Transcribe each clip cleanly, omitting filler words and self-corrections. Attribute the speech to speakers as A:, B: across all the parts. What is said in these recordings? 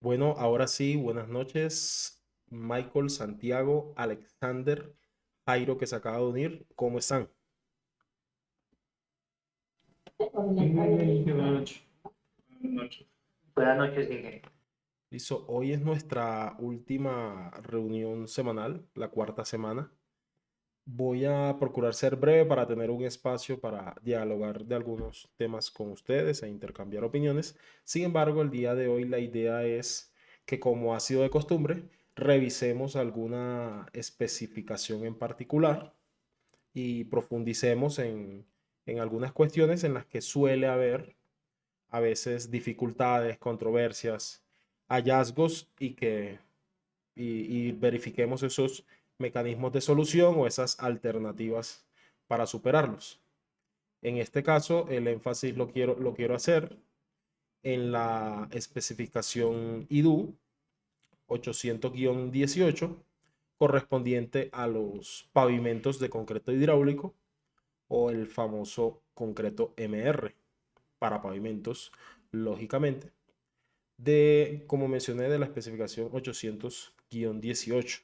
A: Bueno, ahora sí, buenas noches. Michael, Santiago, Alexander, Jairo que se acaba de unir. ¿Cómo están?
B: Buenas noches. Buenas noches, Miguel.
A: Listo, hoy es nuestra última reunión semanal, la cuarta semana. Voy a procurar ser breve para tener un espacio para dialogar de algunos temas con ustedes e intercambiar opiniones. Sin embargo, el día de hoy la idea es que, como ha sido de costumbre, revisemos alguna especificación en particular y profundicemos en algunas cuestiones en las que suele haber a veces dificultades, controversias, hallazgos y verifiquemos esos mecanismos de solución o esas alternativas para superarlos. En este caso, el énfasis lo quiero hacer en la especificación IDU 800-18 correspondiente a los pavimentos de concreto hidráulico o el famoso concreto MR para pavimentos, lógicamente, como mencioné, de la especificación 800-18.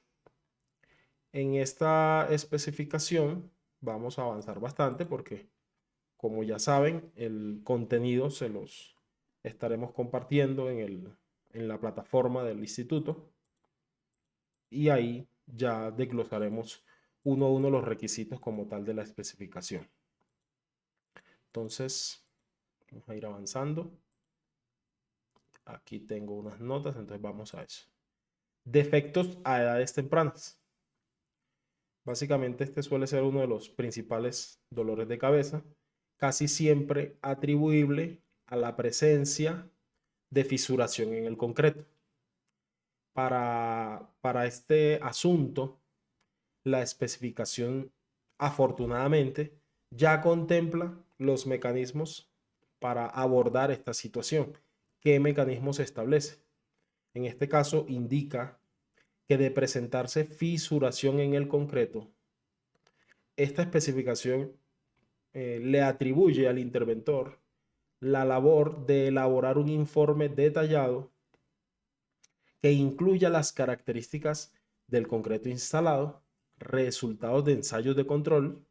A: En esta especificación vamos a avanzar bastante porque, como ya saben, el contenido se los estaremos compartiendo en la plataforma del instituto y ahí ya desglosaremos uno a uno los requisitos como tal de la especificación. Entonces, vamos a ir avanzando. Aquí tengo unas notas, entonces vamos a eso. Defectos a edades tempranas. Básicamente este suele ser uno de los principales dolores de cabeza, casi siempre atribuible a la presencia de fisuración en el concreto. Para este asunto, la especificación afortunadamente ya contempla los mecanismos para abordar esta situación. ¿Qué mecanismos se establece? En este caso indica que de presentarse fisuración en el concreto, esta especificación le atribuye al interventor la labor de elaborar un informe detallado que incluya las características del concreto instalado, resultados de ensayos de control,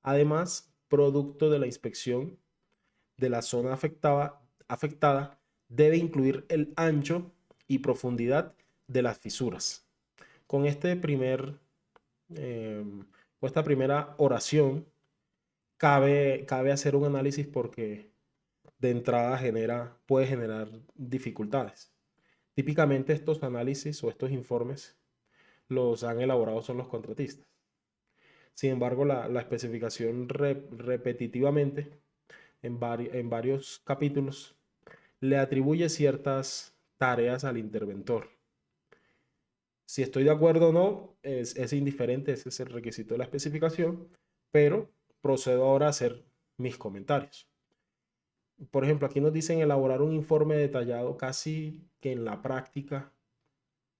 A: además, producto de la inspección de la zona afectada debe incluir el ancho y profundidad de las fisuras. Con este eh, esta primera oración, cabe hacer un análisis porque de entrada puede generar dificultades. Típicamente estos análisis o estos informes los han elaborado son los contratistas. Sin embargo, la especificación repetitivamente en varios capítulos le atribuye ciertas tareas al interventor. Si estoy de acuerdo o no, es indiferente, ese es el requisito de la especificación, pero procedo ahora a hacer mis comentarios. Por ejemplo, aquí nos dicen elaborar un informe detallado, casi que en la práctica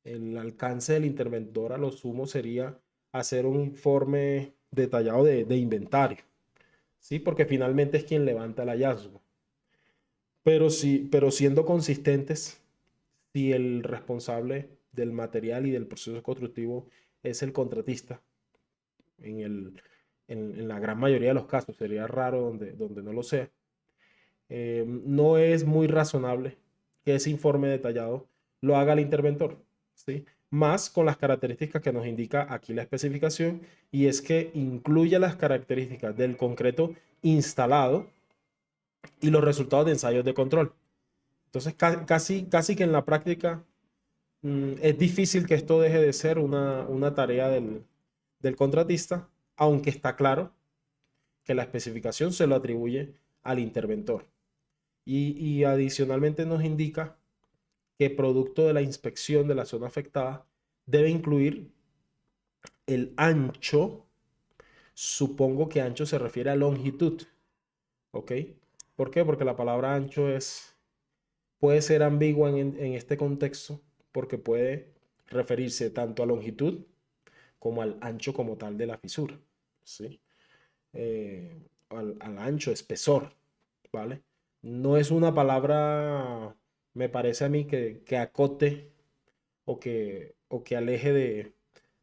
A: el alcance del interventor a lo sumo sería hacer un informe detallado de inventario, ¿sí? Porque finalmente es quien levanta el hallazgo. Pero siendo consistentes, si el responsable del material y del proceso constructivo es el contratista, en, el, en la gran mayoría de los casos, sería raro donde no lo sea, no es muy razonable que ese informe detallado lo haga el interventor, ¿sí? Más con las características que nos indica aquí la especificación, y es que incluye las características del concreto instalado y los resultados de ensayos de control. Entonces, casi que en la práctica es difícil que esto deje de ser una tarea del contratista, aunque está claro que la especificación se lo atribuye al interventor. Y adicionalmente nos indica que producto de la inspección de la zona afectada debe incluir el ancho. Supongo que ancho se refiere a longitud, ¿ok? ¿Por qué? Porque la palabra ancho puede ser ambigua en este contexto porque puede referirse tanto a longitud como al ancho como tal de la fisura, ¿sí? Al ancho, espesor, ¿vale? No es una palabra me parece a mí que acote o que aleje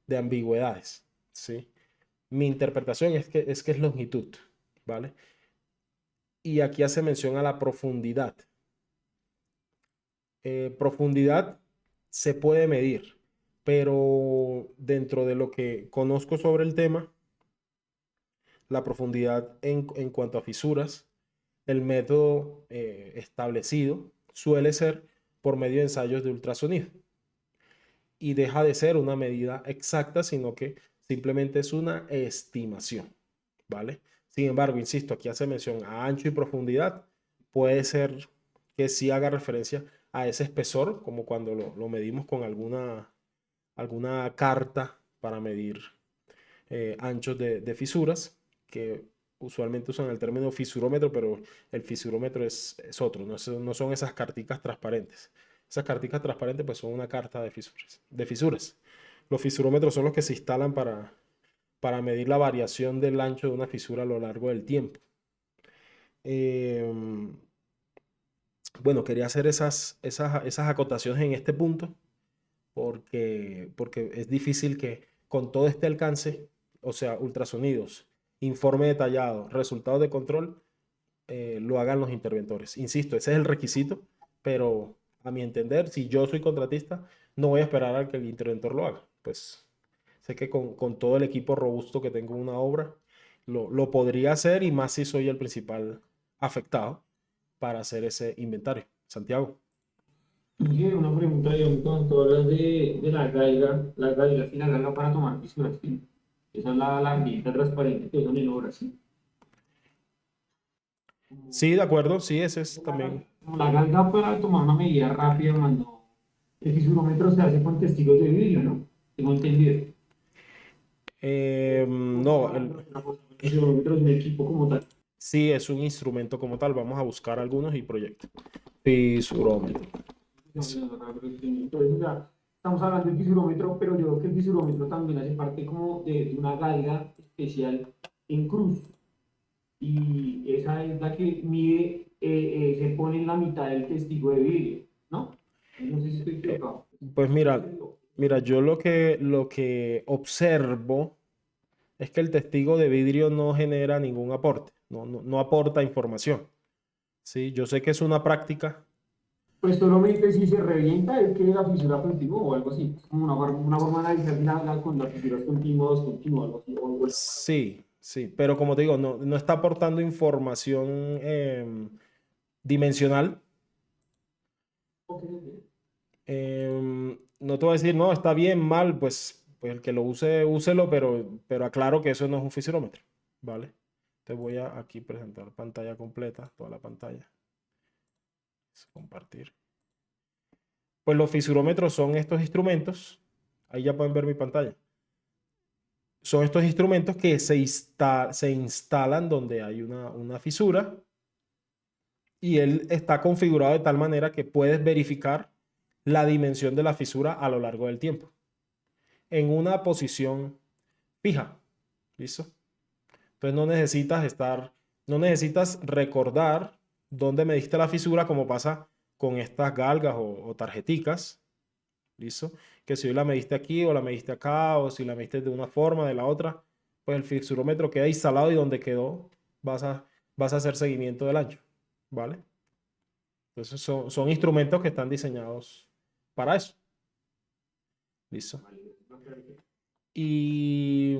A: de ambigüedades, ¿sí? Mi interpretación es que es longitud, ¿vale? Y aquí hace mención a la profundidad. Profundidad se puede medir, pero dentro de lo que conozco sobre el tema, la profundidad en cuanto a fisuras, el método establecido suele ser por medio de ensayos de ultrasonido y deja de ser una medida exacta, sino que simplemente es una estimación, ¿vale? Sin embargo, insisto, aquí hace mención a ancho y profundidad. Puede ser que sí haga referencia a ese espesor, como cuando lo medimos con alguna carta para medir anchos de fisuras, que usualmente usan el término fisurómetro, pero el fisurómetro es otro, no son esas carticas transparentes. Esas carticas transparentes pues son una carta de fisuras. Los fisurómetros son los que se instalan para medir la variación del ancho de una fisura a lo largo del tiempo. Bueno, quería hacer esas acotaciones en este punto porque es difícil que con todo este alcance, o sea, ultrasonidos, informe detallado, resultados de control, lo hagan los interventores. Insisto, ese es el requisito, pero a mi entender, si yo soy contratista, no voy a esperar a que el interventor lo haga. Pues sé que con todo el equipo robusto que tengo en una obra, lo podría hacer y más si soy el principal afectado para hacer ese inventario. Santiago.
B: Y una pregunta, yo cuando hablas de la galga sí la galga para tomar fisuras, ¿sí? Esa es la argillita transparente que usan en obras, ¿sí?
A: Sí, de acuerdo, sí, ese es también.
B: Como la galga para tomar una medida rápida, cuando el fisurómetro se hace con testigos de vidrio, ¿no? Tengo entendido.
A: No,
B: El fisurómetro es un equipo como tal.
A: sí es un instrumento como tal. Vamos a buscar algunos y proyectos. Fisurómetro.
B: Entonces, ya estamos hablando del fisurómetro, pero yo creo que el fisurómetro también hace parte como de una galga especial en cruz. Y esa es la que mide, se pone en la mitad del testigo de vidrio, ¿no? No sé si estoy
A: Eh,
B: equivocado.
A: pues mira, yo lo que observo es que el testigo de vidrio no genera ningún aporte, no aporta información. Sí, yo sé que es una práctica.
B: Pues solamente si se revienta es que la fisura continúa o algo así. Es como una forma de analizar con las fisuras continuas, algo así.
A: Sí, sí, pero como te digo, no está aportando información dimensional. No te voy a decir, no, está bien, mal, pues el que lo use, úselo, pero aclaro que eso no es un fisurómetro, ¿vale? Te voy a aquí presentar pantalla completa, toda la pantalla. Compartir. Pues los fisurómetros son estos instrumentos, ahí ya pueden ver mi pantalla. Son estos instrumentos que se instalan donde hay una fisura y él está configurado de tal manera que puedes verificar la dimensión de la fisura a lo largo del tiempo en una posición fija. ¿Listo? Entonces no necesitas recordar dónde mediste la fisura como pasa con estas galgas o tarjeticas. ¿Listo? Que si hoy la mediste aquí o la mediste acá o si la mediste de una forma, de la otra, pues el fisurómetro queda instalado y donde quedó vas a hacer seguimiento del ancho. ¿Vale? Entonces son instrumentos que están diseñados para eso. ¿Listo? Y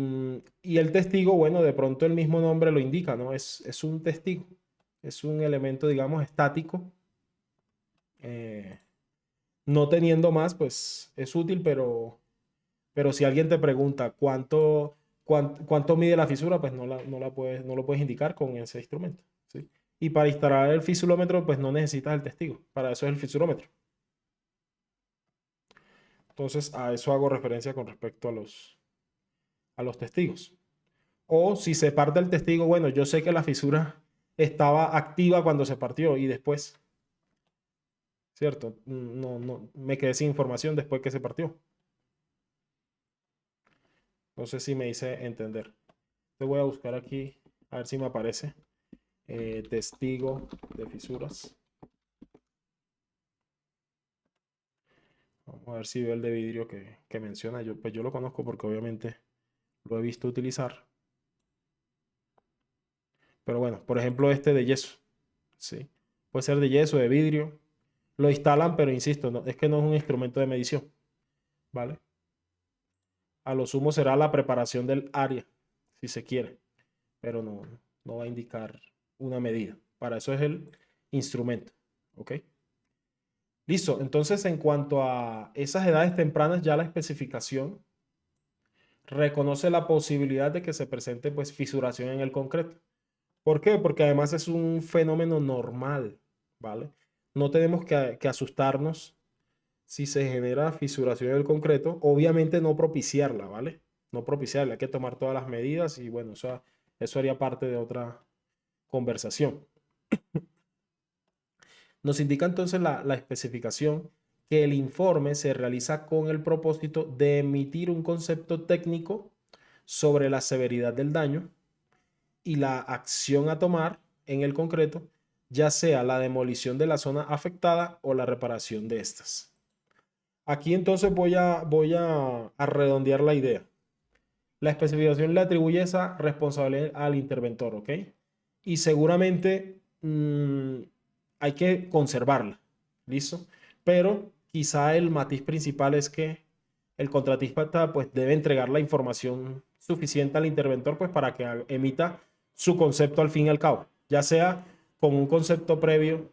A: el testigo, bueno, de pronto el mismo nombre lo indica, ¿no? Es un testigo, es un elemento, digamos, estático. No teniendo más, pues es útil, pero si alguien te pregunta cuánto mide la fisura, pues no lo puedes indicar con ese instrumento, ¿sí? Y para instalar el fisurómetro, pues no necesitas el testigo, para eso es el fisurómetro. Entonces, a eso hago referencia con respecto a los testigos. O si se parte el testigo, bueno, yo sé que la fisura estaba activa cuando se partió y después, ¿cierto? No, me quedé sin información después que se partió. No sé si me hice entender. Te voy a buscar aquí, a ver si me aparece. Testigo de fisuras. Vamos a ver si veo el de vidrio que menciona. Pues yo lo conozco porque obviamente lo he visto utilizar. Pero bueno, por ejemplo, este de yeso. Sí. Puede ser de yeso, de vidrio. Lo instalan, pero insisto, es que no es un instrumento de medición. ¿Vale? A lo sumo será la preparación del área, si se quiere. Pero no va a indicar una medida. Para eso es el instrumento. ¿Ok? Listo. Entonces, en cuanto a esas edades tempranas, ya la especificación reconoce la posibilidad de que se presente pues fisuración en el concreto. ¿Por qué? Porque además es un fenómeno normal, ¿vale? No tenemos que asustarnos si se genera fisuración en el concreto, obviamente no propiciarla, ¿vale? No propiciarla, hay que tomar todas las medidas y bueno, eso haría parte de otra conversación. Nos indica entonces la especificación que el informe se realiza con el propósito de emitir un concepto técnico sobre la severidad del daño y la acción a tomar en el concreto, ya sea la demolición de la zona afectada o la reparación de estas. Aquí entonces voy a redondear la idea. La especificación le atribuye esa responsabilidad al interventor, ¿ok? Y seguramente hay que conservarla, ¿listo? Pero quizá el matiz principal es que el contratista pues debe entregar la información suficiente al interventor pues para que emita su concepto al fin y al cabo, ya sea con un concepto previo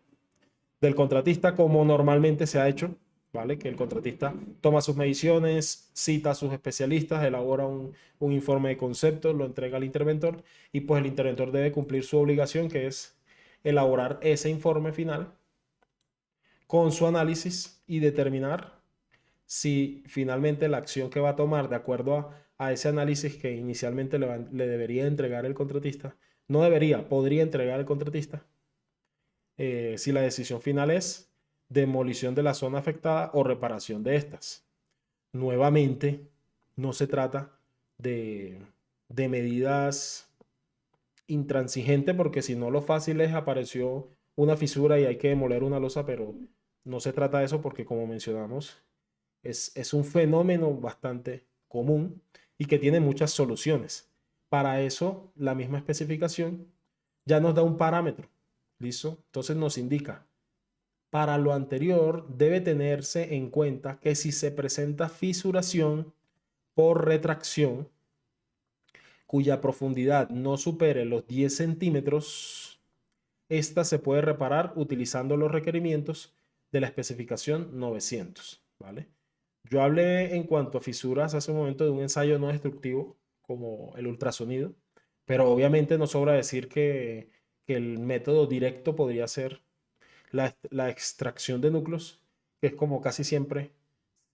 A: del contratista como normalmente se ha hecho, ¿vale? Que el contratista toma sus mediciones, cita a sus especialistas, elabora un informe de concepto, lo entrega al interventor y pues el interventor debe cumplir su obligación que es elaborar ese informe final con su análisis y determinar si finalmente la acción que va a tomar de acuerdo a ese análisis que inicialmente le debería entregar el contratista, no debería, podría entregar el contratista, si la decisión final es demolición de la zona afectada o reparación de estas. Nuevamente, no se trata de, de medidas intransigentes porque si no lo fácil es apareció una fisura y hay que demoler una losa, pero no se trata de eso porque como mencionamos, es un fenómeno bastante común y que tiene muchas soluciones. Para eso, la misma especificación ya nos da un parámetro. ¿Listo? Entonces nos indica, para lo anterior debe tenerse en cuenta que si se presenta fisuración por retracción, cuya profundidad no supere los 10 centímetros, esta se puede reparar utilizando los requerimientos de la especificación 900, ¿vale? Yo hablé en cuanto a fisuras hace un momento de un ensayo no destructivo como el ultrasonido, pero obviamente no sobra decir que el método directo podría ser la extracción de núcleos, que es como casi siempre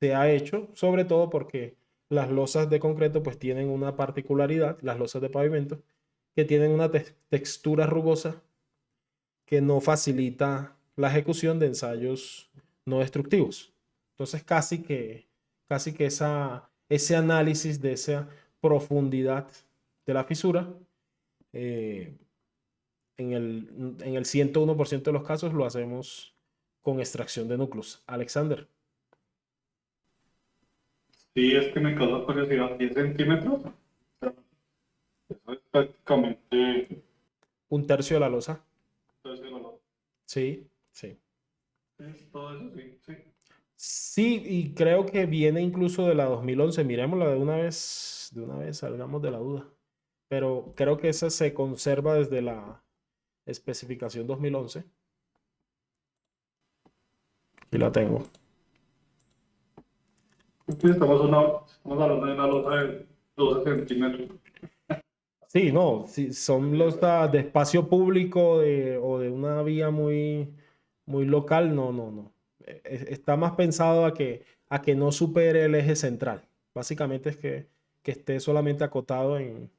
A: se ha hecho, sobre todo porque las losas de concreto pues tienen una particularidad, las losas de pavimento, que tienen una textura rugosa que no facilita la ejecución de ensayos no destructivos. Entonces casi que ese análisis de esa profundidad de la fisura eh, en el 101% de los casos lo hacemos con extracción de núcleos. Alexander,
C: Sí, es que me causa curiosidad, 10 centímetros. O sea, eso es prácticamente
A: un tercio de la losa.
C: entonces, no,
A: Sí, sí.
C: es todo eso, sí, sí.
A: Sí, y creo que viene incluso de la 2011. Miremosla de una vez salgamos de la duda. Pero creo que esa se conserva desde la especificación 2011. Y la tengo.
C: Aquí estamos hablando de una losa de 12 centímetros.
A: Sí, no, si son los de espacio público o de una vía muy local, no. Está más pensado a que no supere el eje central. Básicamente es que esté solamente acotado en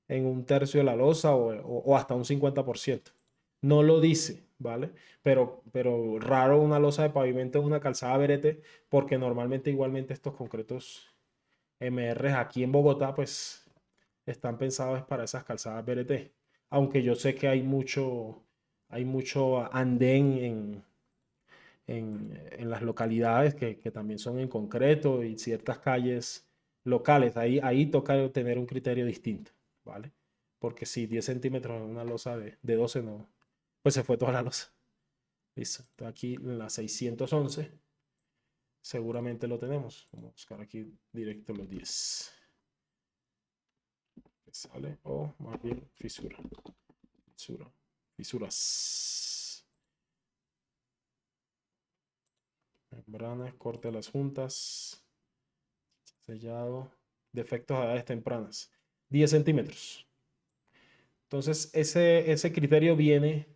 A: un tercio de la losa o hasta un 50%. No lo dice, ¿vale? Pero raro una losa de pavimento en una calzada verete, porque normalmente igualmente estos concretos MR aquí en Bogotá, pues están pensados para esas calzadas BRT. Aunque yo sé que hay mucho andén en las localidades que también son en concreto y ciertas calles locales. Ahí toca tener un criterio distinto, ¿vale? Porque si 10 centímetros en una losa de 12 no, pues se fue toda la losa. Listo. Entonces aquí en la 611 seguramente lo tenemos. Vamos a buscar aquí directo los 10. ¿Qué sale? O más bien fisura. Fisuras. Membranas, corte de las juntas. Sellado. Defectos a edades tempranas. 10 centímetros. Entonces, ese criterio viene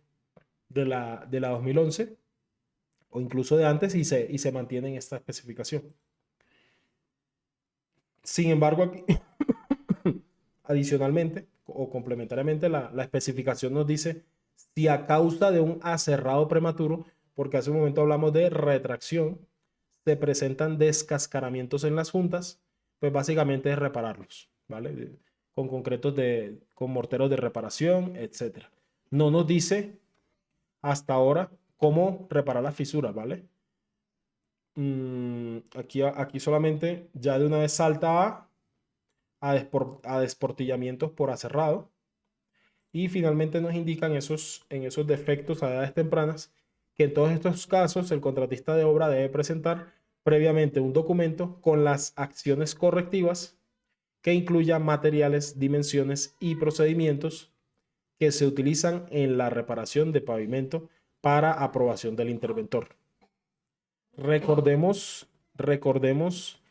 A: de la 2011 o incluso de antes y se mantiene en esta especificación. Sin embargo, aquí, adicionalmente o complementariamente, la especificación nos dice si a causa de un aserrado prematuro, porque hace un momento hablamos de retracción, se presentan descascaramientos en las juntas, pues básicamente es repararlos, ¿vale? Con concretos con morteros de reparación, etc. No nos dice hasta ahora cómo reparar las fisuras, ¿vale? Aquí solamente ya de una vez salta a desportillamientos por aserrado. Y finalmente nos indican en esos defectos a edades tempranas que en todos estos casos el contratista de obra debe presentar previamente un documento con las acciones correctivas que incluya materiales, dimensiones y procedimientos que se utilizan en la reparación de pavimento para aprobación del interventor. Recordemos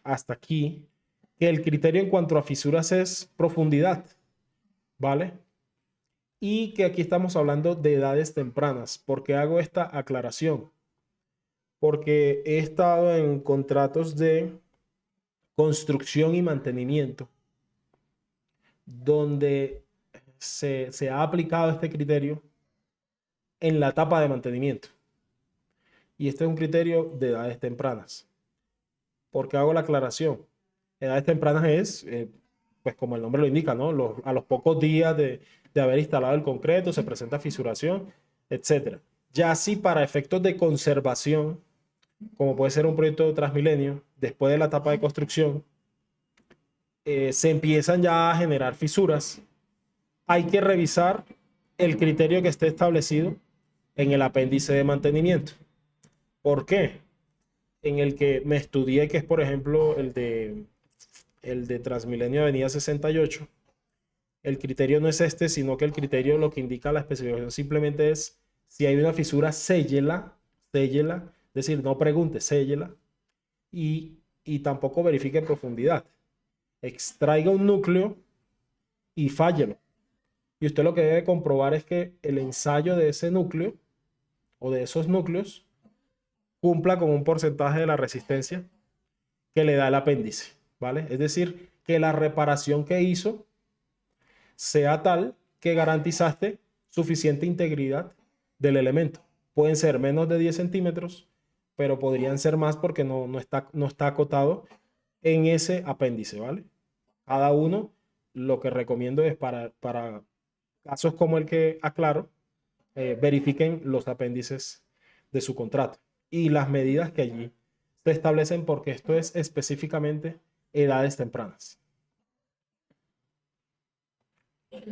A: hasta aquí que el criterio en cuanto a fisuras es profundidad, ¿vale? Y que aquí estamos hablando de edades tempranas. ¿Por qué hago esta aclaración? Porque he estado en contratos de construcción y mantenimiento donde se ha aplicado este criterio en la etapa de mantenimiento. Y este es un criterio de edades tempranas. ¿Por qué hago la aclaración? Edades tempranas es, pues como el nombre lo indica, ¿no? A los pocos días de haber instalado el concreto, se presenta fisuración, etc. Ya si para efectos de conservación, como puede ser un proyecto de Transmilenio, después de la etapa de construcción, se empiezan ya a generar fisuras, hay que revisar el criterio que esté establecido en el apéndice de mantenimiento. ¿Por qué? En el que me estudié, que es por ejemplo el de Transmilenio Avenida 68, el criterio no es este, sino que el criterio lo que indica la especificación simplemente es si hay una fisura, séllela, es decir, no pregunte, séllela, y tampoco verifique profundidad. Extraiga un núcleo y fállelo. Y usted lo que debe comprobar es que el ensayo de ese núcleo o de esos núcleos cumpla con un porcentaje de la resistencia que le da el apéndice, ¿vale? Es decir, que la reparación que hizo sea tal que garantizaste suficiente integridad del elemento. Pueden ser menos de 10 centímetros, pero podrían ser más porque no está acotado en ese apéndice, ¿vale? Cada uno, lo que recomiendo es para casos como el que aclaro, verifiquen los apéndices de su contrato y las medidas que allí se establecen, porque esto es específicamente edades tempranas.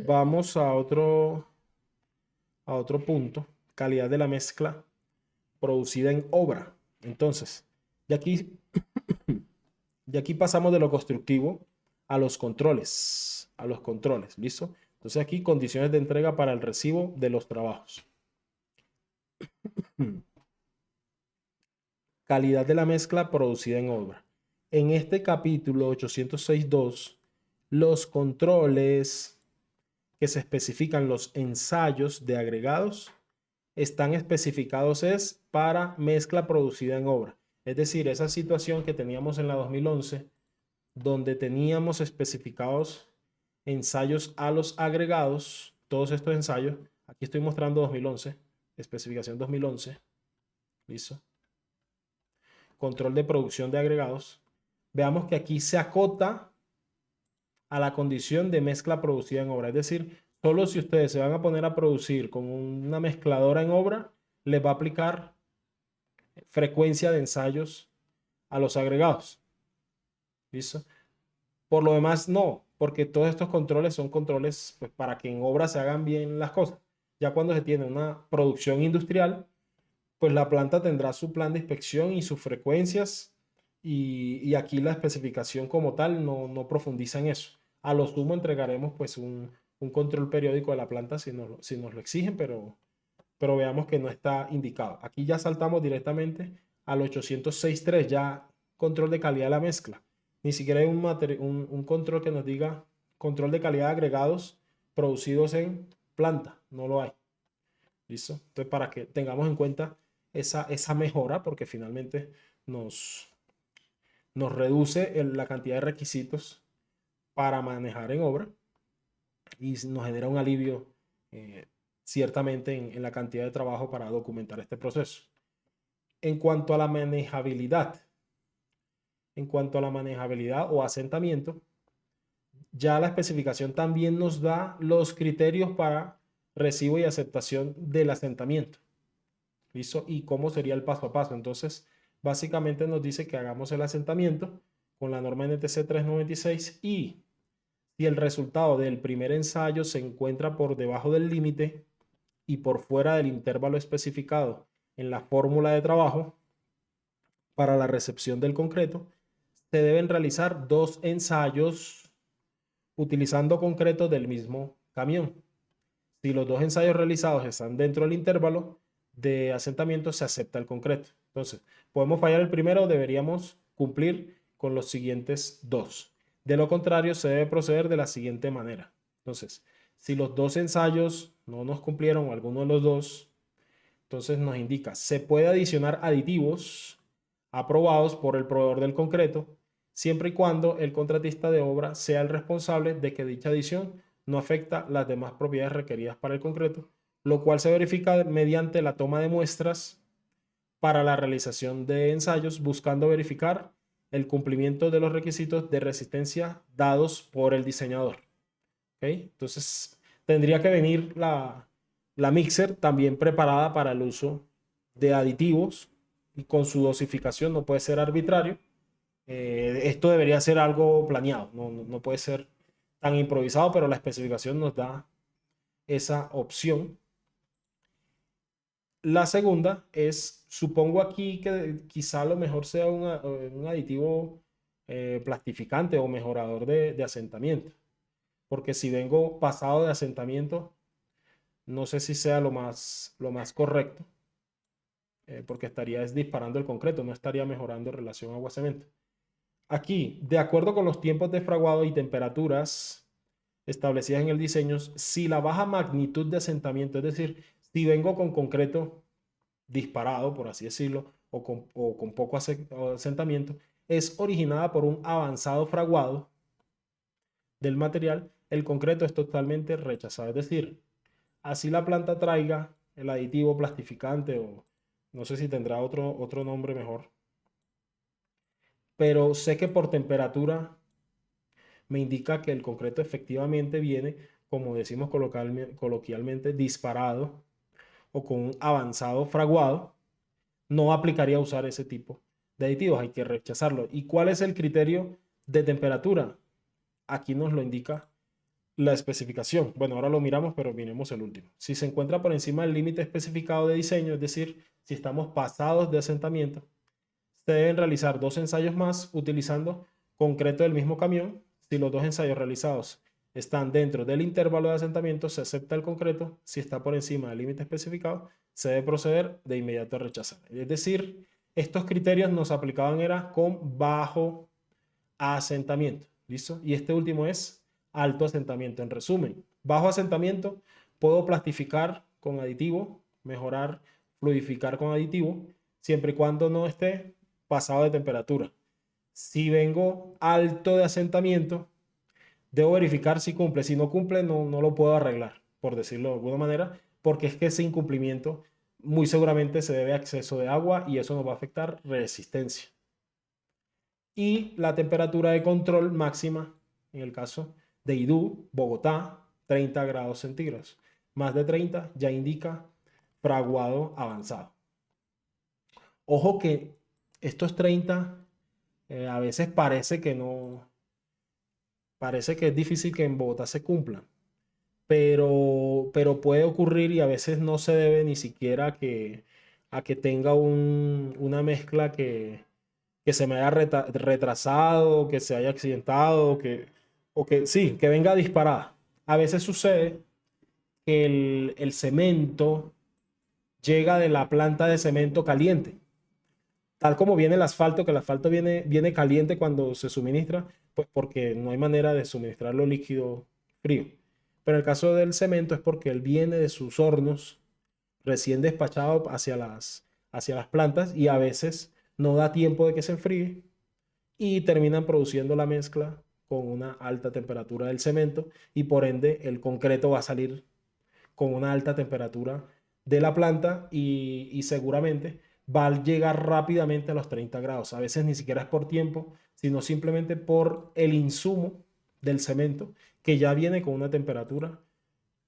A: Vamos a otro punto, calidad de la mezcla producida en obra. Entonces, de aquí pasamos de lo constructivo a los controles, ¿listo? Entonces aquí condiciones de entrega para el recibo de los trabajos. Calidad de la mezcla producida en obra. En este capítulo 806.2, los controles que se especifican, los ensayos de agregados, están especificados es para mezcla producida en obra. Es decir, esa situación que teníamos en la 2011, donde teníamos especificados ensayos a los agregados, todos estos ensayos, aquí estoy mostrando 2011, especificación 2011, listo. Control de producción de agregados. Veamos que aquí se acota a la condición de mezcla producida en obra. Es decir, solo si ustedes se van a poner a producir con una mezcladora en obra, les va a aplicar frecuencia de ensayos a los agregados. ¿Listo? Por lo demás, no, porque todos estos controles son controles pues, para que en obra se hagan bien las cosas. Ya cuando se tiene una producción industrial, pues la planta tendrá su plan de inspección y sus frecuencias y aquí la especificación como tal no profundiza en eso. A lo sumo entregaremos pues un control periódico de la planta si nos lo exigen, pero veamos que no está indicado. Aquí ya saltamos directamente al 806.3, ya control de calidad de la mezcla. Ni siquiera hay un control que nos diga control de calidad de agregados producidos en planta, no lo hay. ¿Listo? Entonces, para que tengamos en cuenta esa mejora, porque finalmente nos reduce la cantidad de requisitos para manejar en obra y nos genera un alivio ciertamente en la cantidad de trabajo para documentar este proceso. En cuanto a la manejabilidad, o asentamiento, ya la especificación también nos da los criterios para recibo y aceptación del asentamiento. ¿Listo? Y cómo sería el paso a paso. Entonces, básicamente nos dice que hagamos el asentamiento con la norma NTC 396 y si el resultado del primer ensayo se encuentra por debajo del límite y por fuera del intervalo especificado en la fórmula de trabajo para la recepción del concreto, se deben realizar 2 ensayos utilizando concreto del mismo camión. Si los 2 ensayos realizados están dentro del intervalo de asentamiento, se acepta el concreto. Entonces, podemos fallar el primero, deberíamos cumplir con los siguientes 2. De lo contrario, se debe proceder de la siguiente manera. Entonces, si los 2 ensayos no nos cumplieron o alguno de los 2, entonces nos indica, se puede adicionar aditivos aprobados por el proveedor del concreto, siempre y cuando el contratista de obra sea el responsable de que dicha adición no afecta las demás propiedades requeridas para el concreto, lo cual se verifica mediante la toma de muestras para la realización de ensayos, buscando verificar el cumplimiento de los requisitos de resistencia dados por el diseñador. ¿Okay? Entonces, tendría que venir la mixer también preparada para el uso de aditivos y con su dosificación, no puede ser arbitrario. Esto debería ser algo planeado, no puede ser tan improvisado, pero la especificación nos da esa opción. La segunda es, supongo aquí que quizá lo mejor sea un aditivo plastificante o mejorador de asentamiento, porque si vengo pasado de asentamiento, no sé si sea lo más correcto, porque estaría disparando el concreto, no estaría mejorando relación agua-cemento. Aquí, de acuerdo con los tiempos de fraguado y temperaturas establecidas en el diseño, si la baja magnitud de asentamiento, es decir, si vengo con concreto disparado, por así decirlo, o con poco asentamiento, es originada por un avanzado fraguado del material, el concreto es totalmente rechazado. Es decir, así la planta traiga el aditivo plastificante o no sé si tendrá otro nombre mejor, pero sé que por temperatura me indica que el concreto efectivamente viene, como decimos coloquialmente, disparado o con un avanzado fraguado. No aplicaría usar ese tipo de aditivos, hay que rechazarlo. ¿Y cuál es el criterio de temperatura? Aquí nos lo indica la especificación. Bueno, ahora lo miramos, pero miremos el último. Si se encuentra por encima del límite especificado de diseño, es decir, si estamos pasados de asentamiento, se deben realizar 2 ensayos más utilizando concreto del mismo camión. Si los 2 ensayos realizados están dentro del intervalo de asentamiento, se acepta el concreto. Si está por encima del límite especificado, se debe proceder de inmediato a rechazar. Es decir, estos criterios nos aplicaban era con bajo asentamiento. ¿Listo? Y este último es alto asentamiento. En resumen, bajo asentamiento, puedo plastificar con aditivo, mejorar, fluidificar con aditivo, siempre y cuando no esté pasado de temperatura. Si vengo alto de asentamiento, debo verificar si cumple. Si no cumple, no lo puedo arreglar, por decirlo de alguna manera, porque es que ese incumplimiento muy seguramente se debe a exceso de agua y eso nos va a afectar resistencia. Y la temperatura de control máxima, en el caso de IDU, Bogotá, 30 grados centígrados. Más de 30 ya indica fraguado avanzado. Ojo que estos 30 a veces parece que es difícil que en Bogotá se cumplan, pero puede ocurrir y a veces no se debe ni siquiera a que tenga una mezcla que se me haya retrasado, que se haya accidentado, o que sí, que venga disparada. A veces sucede que el cemento llega de la planta de cemento caliente, tal como viene el asfalto, que el asfalto viene caliente cuando se suministra, pues porque no hay manera de suministrarlo líquido frío. Pero en el caso del cemento es porque él viene de sus hornos recién despachado hacia las plantas y a veces no da tiempo de que se enfríe y terminan produciendo la mezcla con una alta temperatura del cemento y por ende el concreto va a salir con una alta temperatura de la planta y seguramente va a llegar rápidamente a los 30 grados. A veces ni siquiera es por tiempo, sino simplemente por el insumo del cemento que ya viene con una temperatura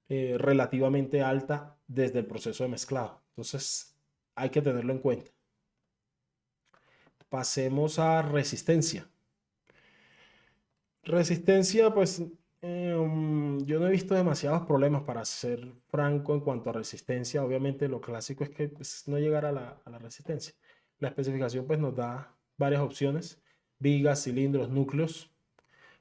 A: relativamente alta desde el proceso de mezclado. Entonces hay que tenerlo en cuenta. Pasemos a resistencia. Resistencia, pues yo no he visto demasiados problemas para ser franco en cuanto a resistencia. Obviamente lo clásico es que pues, no llegar a la resistencia. La especificación pues nos da varias opciones, vigas, cilindros, núcleos.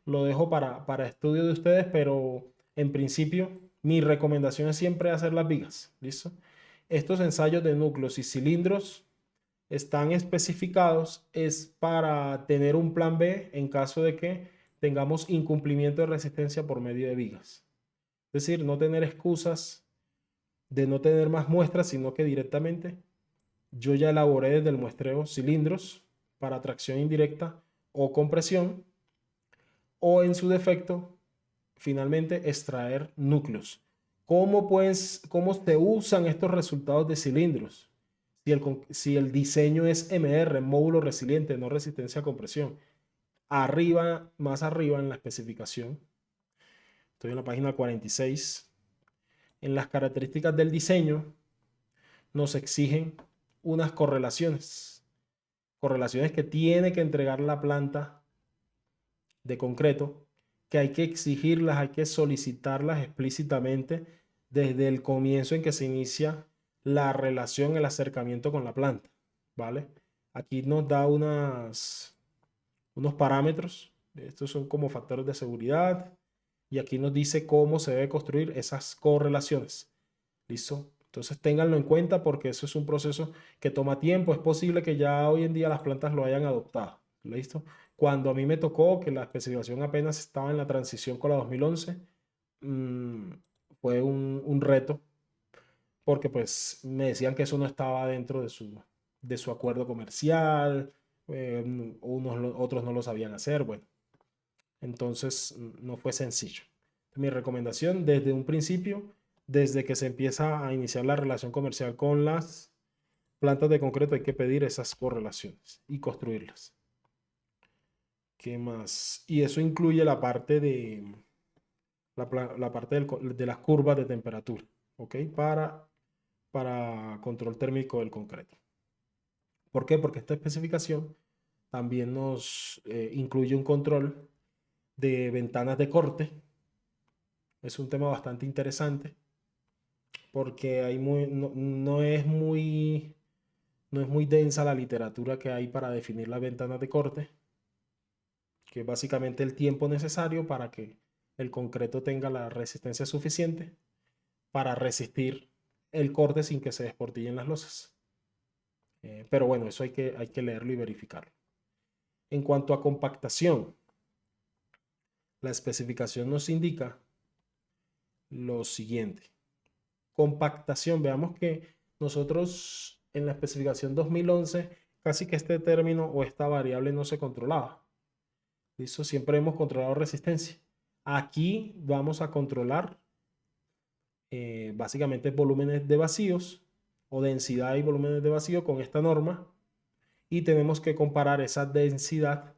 A: Lo dejo para estudio de ustedes, pero en principio mi recomendación es siempre hacer las vigas. ¿Listo? Estos ensayos de núcleos y cilindros están especificados es para tener un plan B en caso de que tengamos incumplimiento de resistencia por medio de vigas. Es decir, no tener excusas de no tener más muestras, sino que directamente yo ya elaboré desde el muestreo cilindros para tracción indirecta o compresión, o en su defecto, finalmente extraer núcleos. ¿Cómo se usan estos resultados de cilindros? Si el diseño es MR, módulo resiliente, no resistencia a compresión. Más arriba en la especificación, estoy en la página 46, en las características del diseño nos exigen unas correlaciones que tiene que entregar la planta de concreto, que hay que exigirlas, hay que solicitarlas explícitamente desde el comienzo en que se inicia la relación, el acercamiento con la planta, ¿vale? Aquí nos da unos parámetros, estos son como factores de seguridad, y aquí nos dice cómo se debe construir esas correlaciones. ¿Listo? Entonces ténganlo en cuenta porque eso es un proceso que toma tiempo. Es posible que ya hoy en día las plantas lo hayan adoptado. ¿Listo? Cuando a mí me tocó, que la especificación apenas estaba en la transición con la 2011, fue un reto porque pues me decían que eso no estaba dentro de su acuerdo comercial, otros no lo sabían hacer, bueno, entonces no fue sencillo. Mi recomendación desde un principio, desde que se empieza a iniciar la relación comercial con las plantas de concreto, hay que pedir esas correlaciones y construirlas. ¿Qué más? Y eso incluye la parte de de las curvas de temperatura, ¿ok? Para control térmico del concreto. ¿Por qué? Porque esta especificación también nos incluye un control de ventanas de corte. Es un tema bastante interesante porque no es muy densa la literatura que hay para definir las ventanas de corte, que es básicamente el tiempo necesario para que el concreto tenga la resistencia suficiente para resistir el corte sin que se desportillen las losas. Pero bueno, eso hay que leerlo y verificarlo. En cuanto a compactación, la especificación nos indica lo siguiente. Compactación, veamos que nosotros en la especificación 2011 casi que este término o esta variable no se controlaba. ¿Listo? Siempre hemos controlado resistencia. Aquí vamos a controlar básicamente volúmenes de vacíos o densidad y volúmenes de vacío con esta norma y tenemos que comparar esa densidad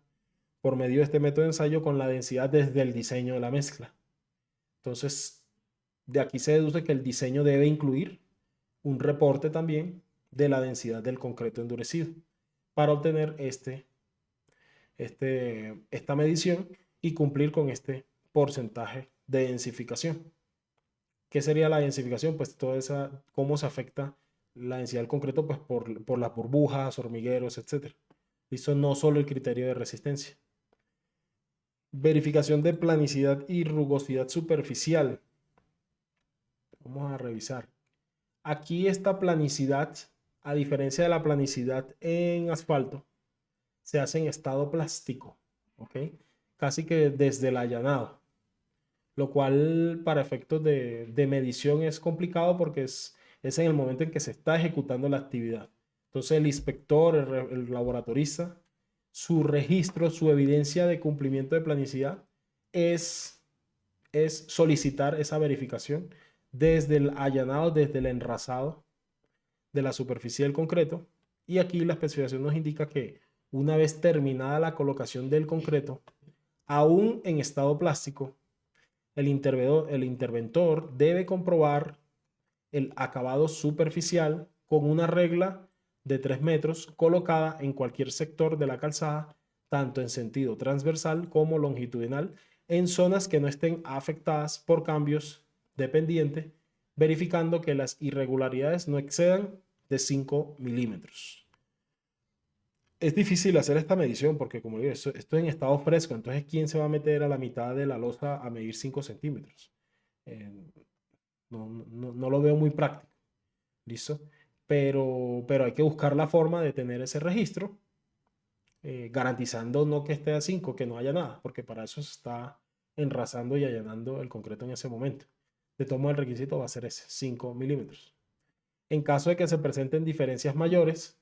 A: por medio de este método de ensayo con la densidad desde el diseño de la mezcla. Entonces, de aquí se deduce que el diseño debe incluir un reporte también de la densidad del concreto endurecido para obtener esta medición y cumplir con este porcentaje de densificación. ¿Qué sería la densificación? Pues toda esa, cómo se afecta la densidad del concreto pues por las burbujas, hormigueros, etc. Eso no solo el criterio de resistencia. Verificación de planicidad y rugosidad superficial. Vamos a revisar. Aquí esta planicidad, a diferencia de la planicidad en asfalto, se hace en estado plástico, ¿ok? Casi que desde el allanado, lo cual para efectos de medición es complicado porque es en el momento en que se está ejecutando la actividad. Entonces el inspector, el laboratorista, su registro, su evidencia de cumplimiento de planicidad es solicitar esa verificación desde el allanado, desde el enrasado de la superficie del concreto. Y aquí la especificación nos indica que una vez terminada la colocación del concreto, aún en estado plástico, el interventor debe comprobar el acabado superficial con una regla de 3 metros colocada en cualquier sector de la calzada, tanto en sentido transversal como longitudinal, en zonas que no estén afectadas por cambios de pendiente, verificando que las irregularidades no excedan de 5 milímetros. Es difícil hacer esta medición porque, como digo, esto es en estado fresco. Entonces, ¿quién se va a meter a la mitad de la losa a medir 5 centímetros? No lo veo muy práctico. ¿Listo? Pero hay que buscar la forma de tener ese registro, garantizando no que esté a 5, que no haya nada, porque para eso se está enrasando y allanando el concreto en ese momento. De todo modo, el requisito va a ser ese, 5 milímetros. En caso de que se presenten diferencias mayores,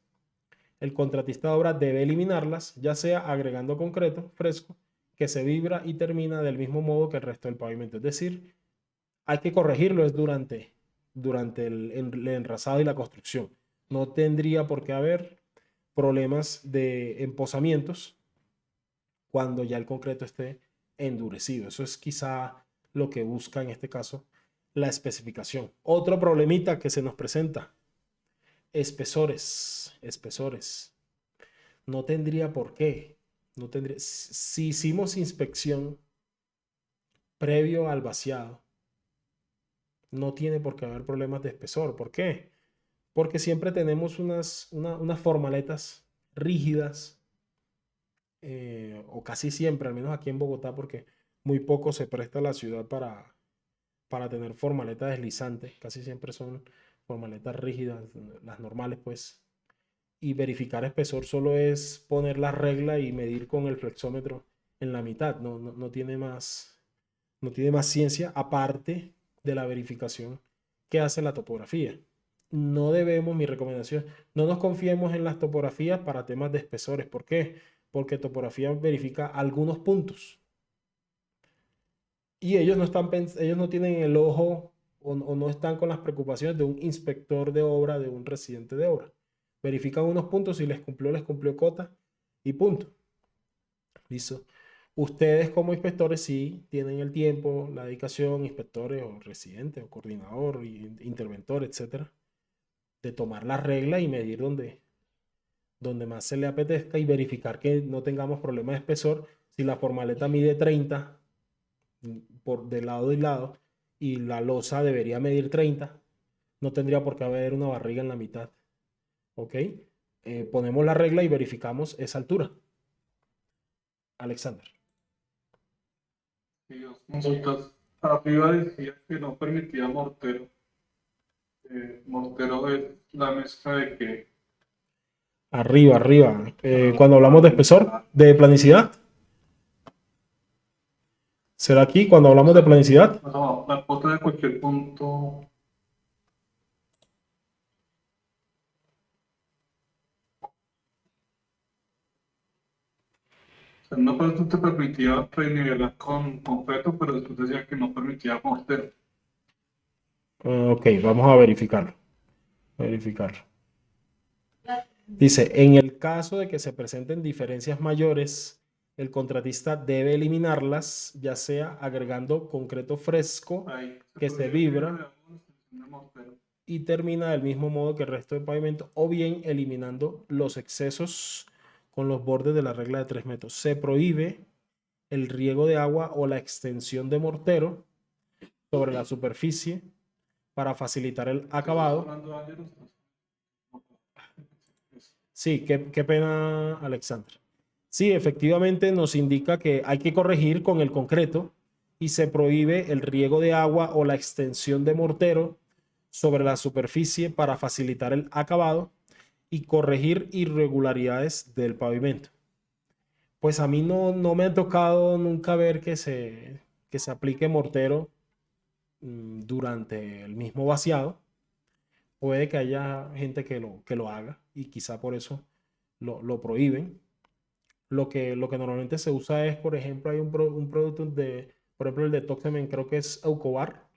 A: el contratista de obra debe eliminarlas, ya sea agregando concreto fresco que se vibra y termina del mismo modo que el resto del pavimento. Es decir, hay que corregirlo es durante el enrasado y la construcción. No tendría por qué haber problemas de empozamientos cuando ya el concreto esté endurecido. Eso es quizá lo que busca en este caso la especificación. Otro problemita que se nos presenta: espesores. No tendría por qué. No tendría. Si hicimos inspección previo al vaciado, no tiene por qué haber problemas de espesor. ¿Por qué? Porque siempre tenemos unas formaletas rígidas, o casi siempre, al menos aquí en Bogotá, porque muy poco se presta la ciudad para tener formaletas deslizantes. Casi siempre son formaletas rígidas, las normales, pues. Y verificar espesor solo es poner la regla y medir con el flexómetro en la mitad. No tiene más ciencia, aparte de la verificación que hace la topografía. No debemos, mi recomendación, no nos confiemos en las topografías para temas de espesores. ¿Por qué? Porque topografía verifica algunos puntos. Y ellos no tienen el ojo o no están con las preocupaciones de un inspector de obra, de un residente de obra. Verifican unos puntos, si les cumplió cota y punto. ¿Listo? Ustedes como inspectores sí tienen el tiempo, la dedicación, inspectores o residentes o coordinador, interventor, etcétera, de tomar la regla y medir donde más se le apetezca y verificar que no tengamos problemas de espesor. Si la formaleta mide 30 de lado y lado y la losa debería medir 30, no tendría por qué haber una barriga en la mitad. ¿Ok? Ponemos la regla y verificamos esa altura. Alexander.
C: Y dos consultas. Arriba decía que no permitía mortero. Mortero es la mezcla de que
A: Arriba. Cuando hablamos de espesor, de planicidad. ¿Será aquí cuando hablamos de planicidad?
C: no, la cuota de cualquier punto. O sea, una parte te permitía renivelar con concreto, pero después decía que no permitía mortero.
A: Ok, vamos a verificarlo. Dice, en el caso de que se presenten diferencias mayores, el contratista debe eliminarlas, ya sea agregando concreto fresco
C: Ahí
A: que se vibra. y termina del mismo modo que el resto del pavimento, o bien eliminando los excesos con los bordes de la regla de 3 metros. Se prohíbe el riego de agua o la extensión de mortero sobre la superficie para facilitar el acabado. Sí, qué pena, Alexander. Sí, efectivamente nos indica que hay que corregir con el concreto y se prohíbe el riego de agua o la extensión de mortero sobre la superficie para facilitar el acabado y corregir irregularidades del pavimento. Pues a mí no me ha tocado nunca ver que se aplique mortero durante el mismo vaciado. Puede que haya gente que lo haga y quizá por eso lo prohíben. Lo que normalmente se usa es, por ejemplo, hay un producto por ejemplo, el de Toxemen, creo que es Eucobar,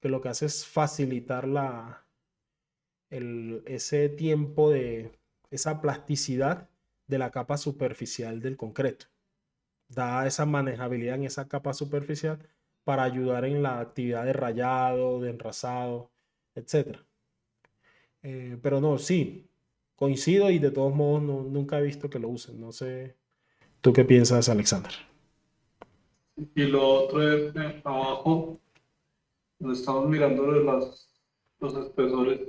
A: que lo que hace es facilitar ese tiempo esa plasticidad de la capa superficial del concreto. Da esa manejabilidad en esa capa superficial para ayudar en la actividad de rayado, de enrasado, etc. Pero no, sí, coincido y de todos modos nunca he visto que lo usen. No sé, ¿tú qué piensas, Alexander?
C: Y lo otro es abajo, donde estamos mirando los espesores,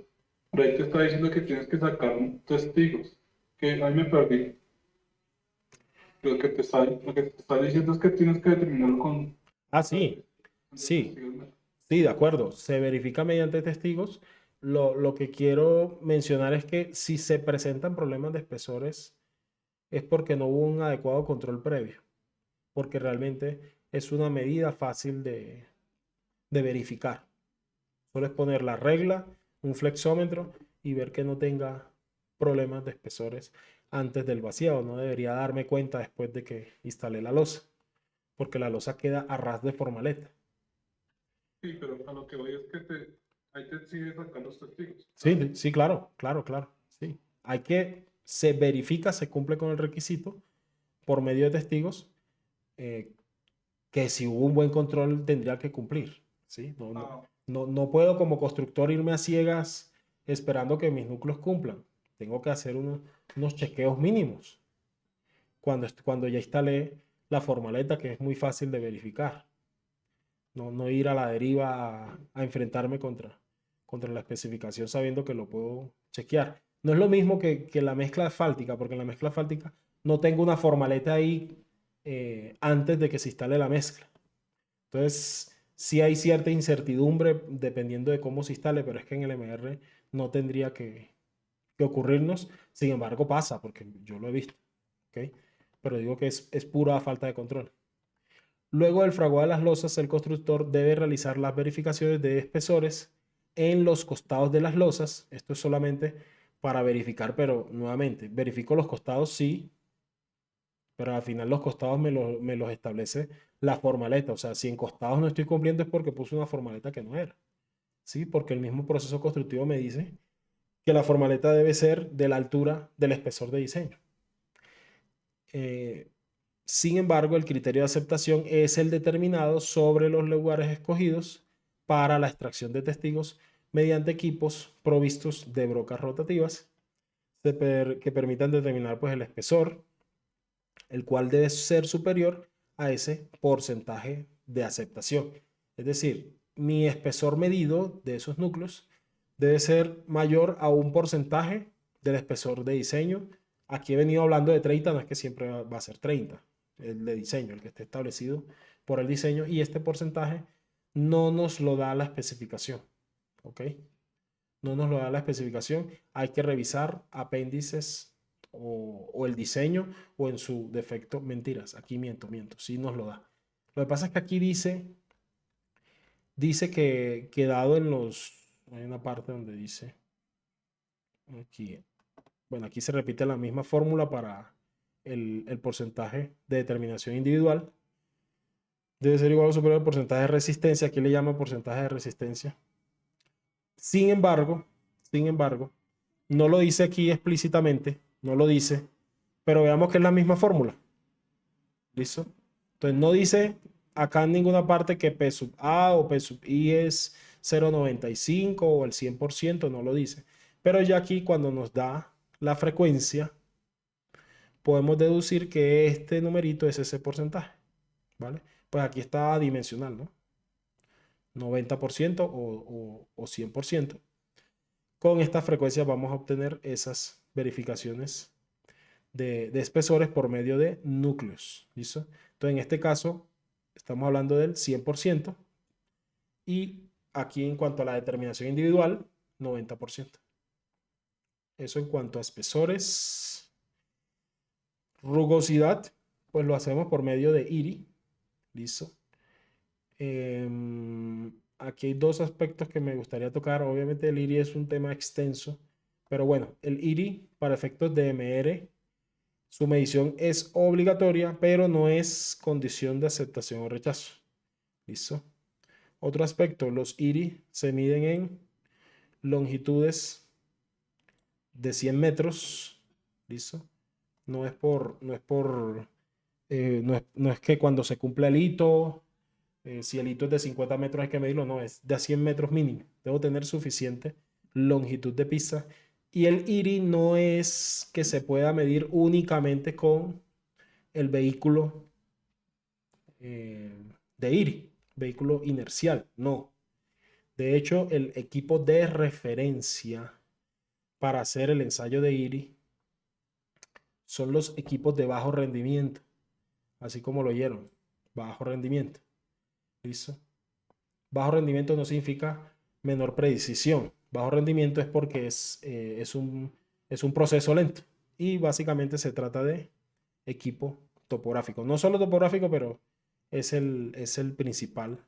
C: por ahí te está diciendo que tienes que sacar testigos, que ahí me perdí. Lo que te está diciendo es que tienes que determinarlo con
A: Ah, sí, sí, sí, de acuerdo. Se verifica mediante testigos. Lo que quiero mencionar es que si se presentan problemas de espesores es porque no hubo un adecuado control previo, porque realmente es una medida fácil de verificar. Solo es poner la regla, un flexómetro y ver que no tenga problemas de espesores antes del vaciado. No debería darme cuenta después de que instalé la losa, porque la losa queda a ras de formaleta.
C: Sí, pero a lo que voy es que ahí te exige sacar los testigos.
A: Sí, sí, claro, claro, claro. Sí. Se verifica, se cumple con el requisito por medio de testigos, eh, que si hubo un buen control tendría que cumplir. ¿Sí? No puedo como constructor irme a ciegas esperando que mis núcleos cumplan. Tengo que hacer unos chequeos mínimos cuando ya instalé la formaleta, que es muy fácil de verificar. No ir a la deriva a enfrentarme contra la especificación sabiendo que lo puedo chequear. No es lo mismo que la mezcla asfáltica, porque en la mezcla asfáltica no tengo una formaleta ahí antes de que se instale la mezcla. Entonces, sí hay cierta incertidumbre dependiendo de cómo se instale, pero es que en el MR no tendría que ocurrirnos. Sin embargo, pasa, porque yo lo he visto. ¿Okay? Pero digo que es pura falta de control. Luego del fraguado de las losas, el constructor debe realizar las verificaciones de espesores en los costados de las losas. Esto es solamente para verificar, pero nuevamente, verifico los costados, sí, pero al final los costados me los establece la formaleta. O sea, si en costados no estoy cumpliendo es porque puse una formaleta que no era. ¿Sí? Porque el mismo proceso constructivo me dice que la formaleta debe ser de la altura del espesor de diseño. Sin embargo, el criterio de aceptación es el determinado sobre los lugares escogidos para la extracción de testigos mediante equipos provistos de brocas rotativas que permitan determinar pues, el espesor, el cual debe ser superior a ese porcentaje de aceptación. Es decir, mi espesor medido de esos núcleos debe ser mayor a un porcentaje del espesor de diseño. Aquí he venido hablando de 30, no es que siempre va a ser 30, el de diseño, el que esté establecido por el diseño, y este porcentaje no nos lo da la especificación. ¿Ok? No nos lo da la especificación. Hay que revisar apéndices o el diseño o en su defecto, mentiras. Aquí miento, sí nos lo da. Lo que pasa es que aquí dice que dado en hay una parte donde dice, aquí, bueno, aquí se repite la misma fórmula para el porcentaje de determinación individual. Debe ser igual o superior al porcentaje de resistencia. Aquí le llama porcentaje de resistencia. Sin embargo, no lo dice aquí explícitamente, no lo dice, pero veamos que es la misma fórmula. ¿Listo? Entonces no dice acá en ninguna parte que P sub A o P sub I es 0,95 o el 100%, no lo dice. Pero ya aquí cuando nos da la frecuencia, podemos deducir que este numerito es ese porcentaje, ¿vale? Pues aquí está dimensional, ¿no? 90% o 100%. Con esta frecuencia vamos a obtener esas verificaciones de espesores por medio de núcleos. ¿Listo? Entonces, en este caso, estamos hablando del 100%. Y aquí, en cuanto a la determinación individual, 90%. Eso en cuanto a espesores. Rugosidad, pues lo hacemos por medio de IRI. ¿Listo? Aquí hay dos aspectos que me gustaría tocar. Obviamente el IRI es un tema extenso, pero bueno, el IRI para efectos de MR, su medición es obligatoria, pero no es condición de aceptación o rechazo. ¿Listo? Otro aspecto, los IRI se miden en longitudes de 100 metros. ¿Listo? No es que cuando se cumpla el hito, si el hito es de 50 metros hay que medirlo, no, es de a 100 metros mínimo. Debo tener suficiente longitud de pista. Y el IRI no es que se pueda medir únicamente con el vehículo de IRI, vehículo inercial, no. De hecho, el equipo de referencia para hacer el ensayo de IRI son los equipos de bajo rendimiento, así como lo oyeron, bajo rendimiento. ¿Listo? Bajo rendimiento no significa menor precisión. Bajo rendimiento es porque es un proceso lento y básicamente se trata de equipo topográfico. No solo topográfico, pero es el principal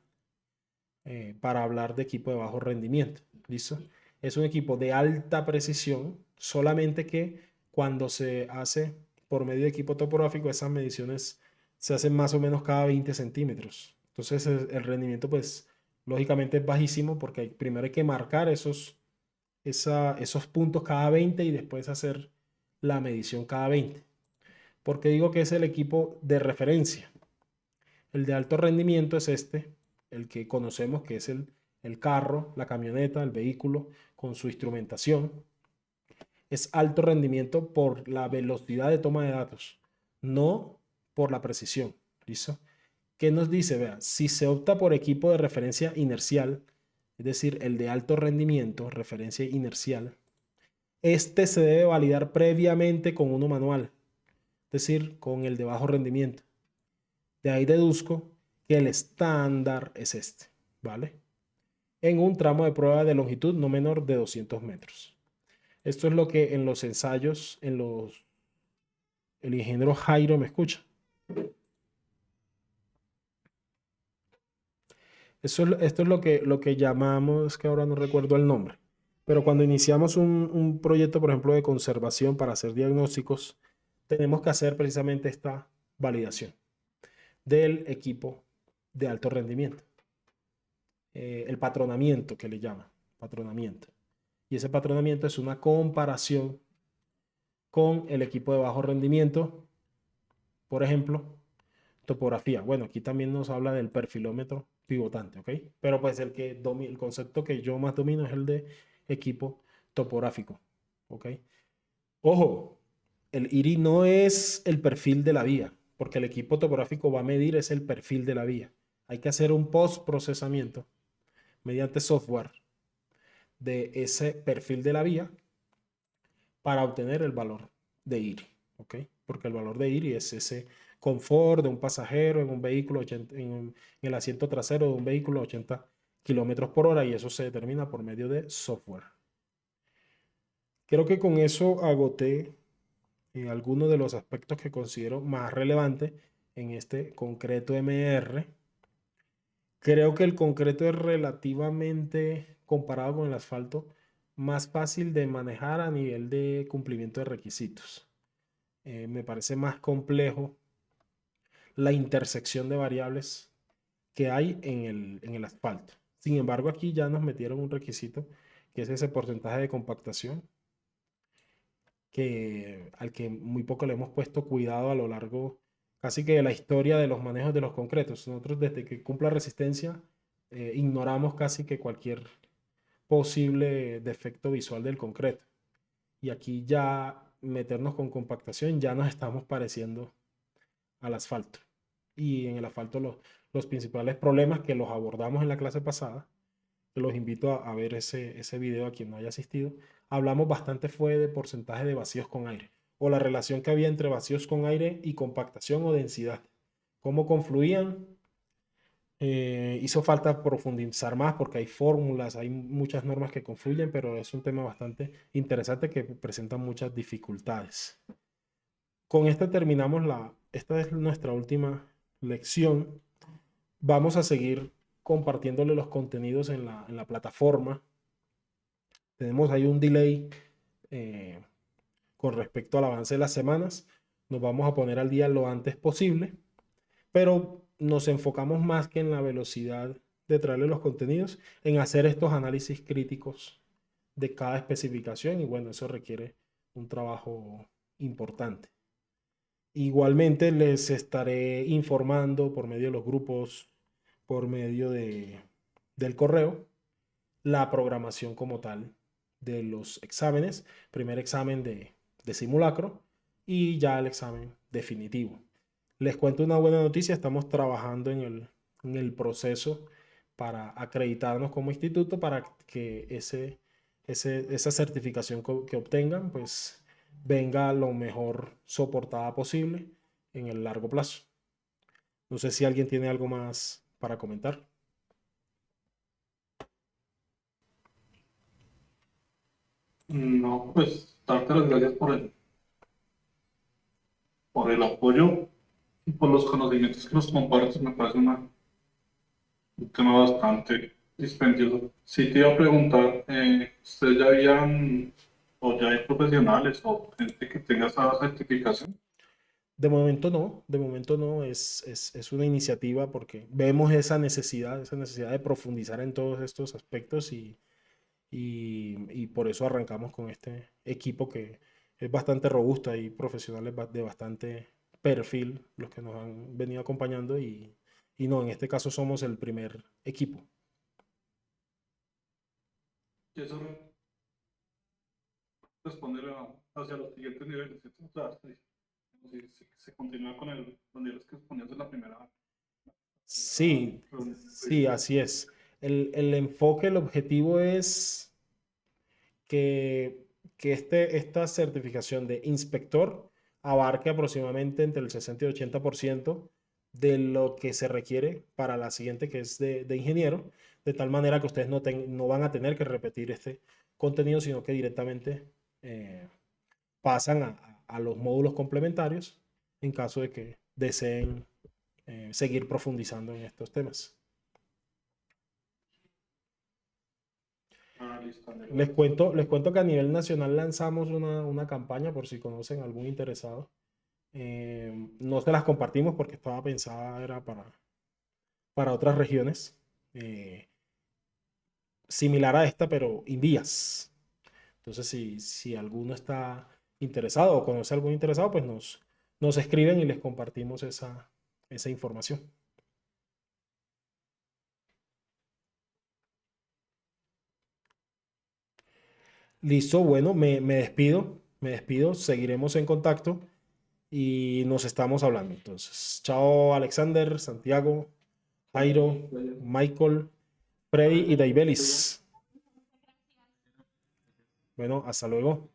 A: para hablar de equipo de bajo rendimiento. ¿Listo? Es un equipo de alta precisión, solamente que cuando se hace por medio de equipo topográfico, esas mediciones se hacen más o menos cada 20 centímetros. Entonces el rendimiento, pues, lógicamente es bajísimo porque primero hay que marcar esos puntos cada 20 y después hacer la medición cada 20. Porque digo que es el equipo de referencia. El de alto rendimiento es el que conocemos, que es el carro, la camioneta, el vehículo con su instrumentación. Es alto rendimiento por la velocidad de toma de datos, no por la precisión. ¿Listo? ¿Qué nos dice? Vea, si se opta por equipo de referencia inercial, es decir, el de alto rendimiento, referencia inercial, este se debe validar previamente con uno manual, es decir, con el de bajo rendimiento. De ahí deduzco que el estándar es este, ¿vale? En un tramo de prueba de longitud no menor de 200 metros. Esto es lo que en los ensayos, el ingeniero Jairo me escucha. Esto es lo que llamamos, que ahora no recuerdo el nombre, pero cuando iniciamos un proyecto, por ejemplo, de conservación para hacer diagnósticos, tenemos que hacer precisamente esta validación del equipo de alto rendimiento. El patronamiento que le llaman, patronamiento. Y ese patronamiento es una comparación con el equipo de bajo rendimiento, por ejemplo, topografía. Bueno, aquí también nos habla del perfilómetro pivotante, ¿ok? Pero pues el concepto que yo más domino es el de equipo topográfico, ¿ok? Ojo, el IRI no es el perfil de la vía, porque el equipo topográfico va a medir es el perfil de la vía. Hay que hacer un post-procesamiento mediante software de ese perfil de la vía para obtener el valor de IRI, ¿ok? Porque el valor de IRI es ese confort de un pasajero en un vehículo, en el asiento trasero de un vehículo a 80 kilómetros por hora, y eso se determina por medio de software. Creo que con eso agoté algunos de los aspectos que considero más relevantes en este concreto MR. Creo que el concreto es relativamente, comparado con el asfalto, más fácil de manejar a nivel de cumplimiento de requisitos. Me parece más complejo la intersección de variables que hay en el asfalto. Sin embargo, aquí ya nos metieron un requisito, que es ese porcentaje de compactación, al que muy poco le hemos puesto cuidado a lo largo casi que de la historia de los manejos de los concretos. Nosotros, desde que cumpla resistencia, ignoramos casi que cualquier posible defecto visual del concreto. Y aquí ya meternos con compactación ya nos estamos pareciendo al asfalto. Y en el asfalto los principales problemas que los abordamos en la clase pasada, que los invito a ver ese video a quien no haya asistido, hablamos bastante fue de porcentaje de vacíos con aire o la relación que había entre vacíos con aire y compactación o densidad. Cómo confluían. Hizo falta profundizar más porque hay fórmulas, hay muchas normas que confluyen, pero es un tema bastante interesante que presenta muchas dificultades. Con esta terminamos esta es nuestra última lección. Vamos a seguir compartiéndole los contenidos en la plataforma. Tenemos ahí un delay con respecto al avance de las semanas. Nos vamos a poner al día lo antes posible, pero nos enfocamos más que en la velocidad de traerle los contenidos, en hacer estos análisis críticos de cada especificación y bueno, eso requiere un trabajo importante. Igualmente les estaré informando por medio de los grupos, por medio del correo, la programación como tal de los exámenes, primer examen de simulacro y ya el examen definitivo. Les cuento una buena noticia, estamos trabajando en el proceso para acreditarnos como instituto para que esa certificación que obtengan pues venga lo mejor soportada posible en el largo plazo. No sé si alguien tiene algo más para comentar.
C: No, pues darte las gracias por el apoyo y por los conocimientos que nos compartes. Me parece un tema bastante dispendioso. Sí te iba a preguntar, ¿ustedes ya habían o ya hay profesionales o gente que tenga esa certificación?
A: De momento no, es una iniciativa porque vemos esa necesidad de profundizar en todos estos aspectos y por eso arrancamos con este equipo que es bastante robusto y profesionales de bastante perfil los que nos han venido acompañando y no, en este caso somos el primer equipo.
C: Y eso responde hacia los siguientes niveles, ¿cierto? O sea, si se continúa con los niveles que exponías en la primera
A: Sí, sí,
C: revisión.
A: así es. El enfoque, el objetivo es que esta certificación de inspector abarque aproximadamente entre el 60 y 80% de lo que se requiere para la siguiente, que es de ingeniero, de tal manera que ustedes no van a tener que repetir este contenido, sino que directamente pasan a los módulos complementarios en caso de que deseen seguir profundizando en estos temas.
C: Ah, listo, Andrés,
A: Les
C: gracias.
A: cuento que a nivel nacional lanzamos una campaña por si conocen algún interesado. No se las compartimos porque estaba pensada, era para otras regiones. Similar a esta, pero Invías. Entonces, si alguno está interesado o conoce a algún interesado, pues nos escriben y les compartimos esa información. Listo, bueno, me despido, seguiremos en contacto y nos estamos hablando. Entonces, chao Alexander, Santiago, Jairo, Michael, Freddy y Daibelis. Bueno, hasta luego.